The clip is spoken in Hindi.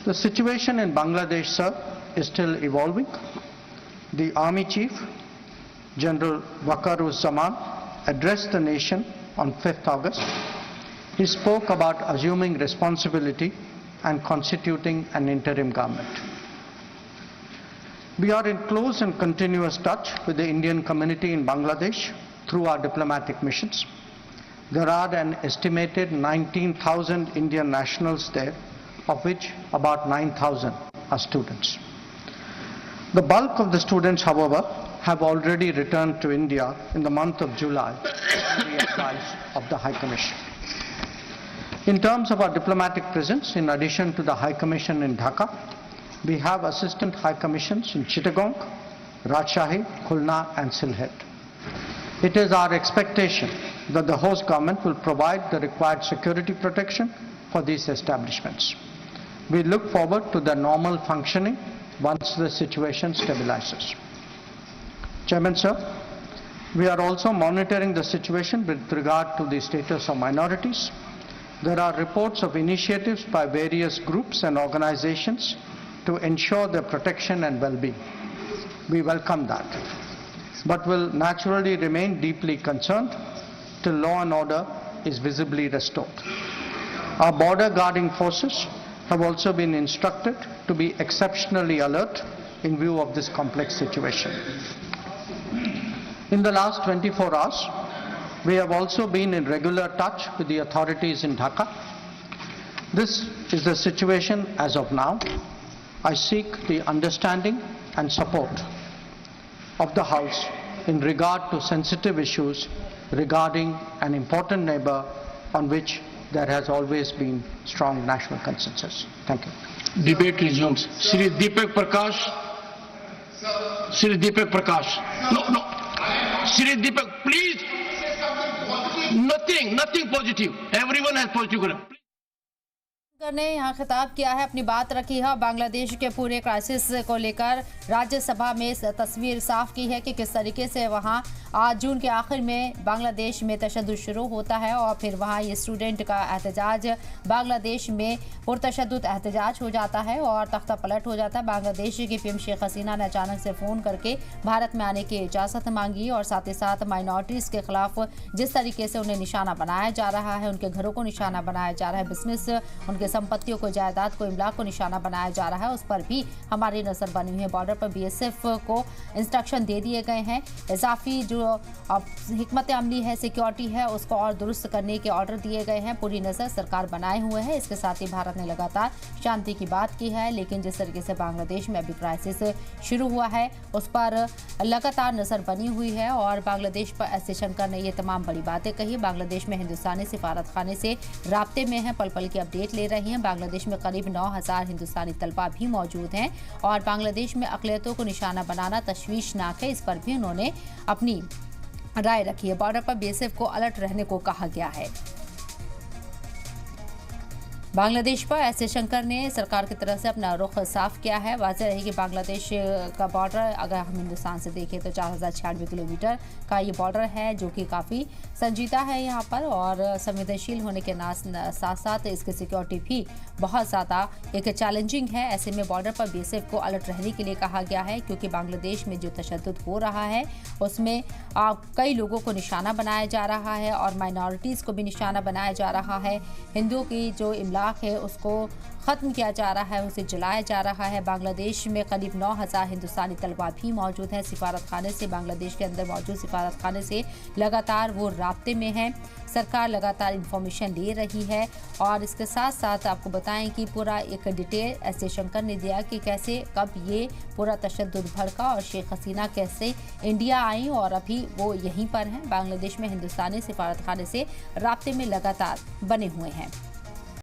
The situation in Bangladesh, sir, is still evolving. The Army Chief, General Waqar-uz-Zaman, addressed the nation on 5th August. He spoke about assuming responsibility and constituting an interim government. We are in close and continuous touch with the Indian community in Bangladesh through our diplomatic missions. There are an estimated 19,000 Indian nationals there, of which about 9,000 are students. The bulk of the students, however, have already returned to India in the month of July on the advice of the High Commission. In terms of our diplomatic presence, in addition to the High Commission in Dhaka, we have Assistant High Commissions in Chittagong, Rajshahi, Khulna and Sylhet. It is our expectation that the host government will provide the required security protection for these establishments. We look forward to their normal functioning once the situation stabilizes. Chairman, sir, we are also monitoring the situation with regard to the status of minorities. There are reports of initiatives by various groups and organizations to ensure their protection and well-being. We welcome that, but will naturally remain deeply concerned till law and order is visibly restored. Our border guarding forces have also been instructed to be exceptionally alert in view of this complex situation. In the last 24 hours, we have also been in regular touch with the authorities in Dhaka. This is the situation as of now. I seek the understanding and support of the House in regard to sensitive issues regarding an important neighbor on which there has always been strong national consensus. Thank you. Debate resumes. Shri Deepak Prakash. Shri Deepak Prakash. No. Shri Deepak, please. Nothing positive. Everyone has positive. ने यहाँ खिताब किया है, अपनी बात रखी है। बांग्लादेश के पूरे क्राइसिस को लेकर राज्यसभा में तस्वीर साफ की है कि किस तरीके से वहाँ आज जून के आखिर में बांग्लादेश में तशद्दुद शुरू होता है और फिर वहाँ ये स्टूडेंट का एहतजाज बांग्लादेश में पुरतशद्दुद एहतजाज हो जाता है और तख्ता पलट हो जाता है। बांग्लादेश की पीएम शेख हसीना ने अचानक से फ़ोन करके भारत में आने की इजाज़त मांगी और साथ ही साथ माइनॉरिटीज़ के खिलाफ जिस तरीके से उन्हें निशाना बनाया जा रहा है, उनके घरों को निशाना बनाया जा रहा है, बिजनेस, उनके संपत्तियों को, जायदाद को, इमलाक को निशाना बनाया जा रहा है, उस पर भी हमारी नज़र बनी हुई है। बॉर्डर पर बीएसएफ को इंस्ट्रक्शन दे दिए गए हैं। इजाफी जो हिकमत अमली है, सिक्योरिटी है, उसको और दुरुस्त करने के ऑर्डर दिए गए हैं। पूरी नज़र सरकार बनाए हुए है। इसके साथ ही भारत ने लगातार शांति की बात की है, लेकिन जिस तरीके से बांग्लादेश में अभी क्राइसिस शुरू हुआ है उस पर लगातार नज़र बनी हुई है और बांग्लादेश पर एस जयशंकर ने ये तमाम बड़ी बातें कही। बांग्लादेश में हिंदुस्तानी सिफारत खाने से राब्ते में हैं, पल पल की अपडेट ले रही हैं। बांग्लादेश में करीब 9,000 हिंदुस्तानी तलबा भी मौजूद हैं और बांग्लादेश में अक़लियतों को निशाना बनाना तशवीशनाक है। इस पर भी उन्होंने अपनी राय रखी है। बॉर्डर पर बीएसएफ को अलर्ट रहने को कहा गया है। बांग्लादेश पर एस जयशंकर ने सरकार की तरफ से अपना रुख साफ किया है। वाज़ेह रही कि बांग्लादेश का बॉर्डर अगर हम हिंदुस्तान से देखें तो 4096 किलोमीटर का ये बॉर्डर है, जो कि काफ़ी संजीदा है यहाँ पर और संवेदनशील होने के साथ साथ इसकी सिक्योरिटी भी बहुत ज़्यादा एक चैलेंजिंग है। ऐसे में बॉर्डर पर बीएसएफ को अलर्ट रहने के लिए कहा गया है, क्योंकि बांग्लादेश में जो तशद्दुद हो रहा है उसमें कई लोगों को निशाना बनाया जा रहा है और माइनॉरिटीज़ को भी निशाना बनाया जा रहा है। हिंदुओं की जो इमलाक है उसको ख़त्म किया जा रहा है, उसे जलाया जा रहा है। बांग्लादेश में करीब 9,000 हिंदुस्तानी तलबा भी मौजूद हैं। सिफारत खाने से, बांग्लादेश के अंदर मौजूद सिफारत खाने से लगातार वो राब्ते में हैं। सरकार लगातार इंफॉर्मेशन ले रही है और इसके साथ साथ आपको बताएं कि पूरा एक डिटेल एस जयशंकर ने दिया कि कैसे कब ये पूरा तशद्दुद भड़का और शेख हसीना कैसे इंडिया आई और अभी वो यहीं पर हैं। बांग्लादेश में हिंदुस्तानी सिफारत खाने से राब्ते में लगातार बने हुए हैं।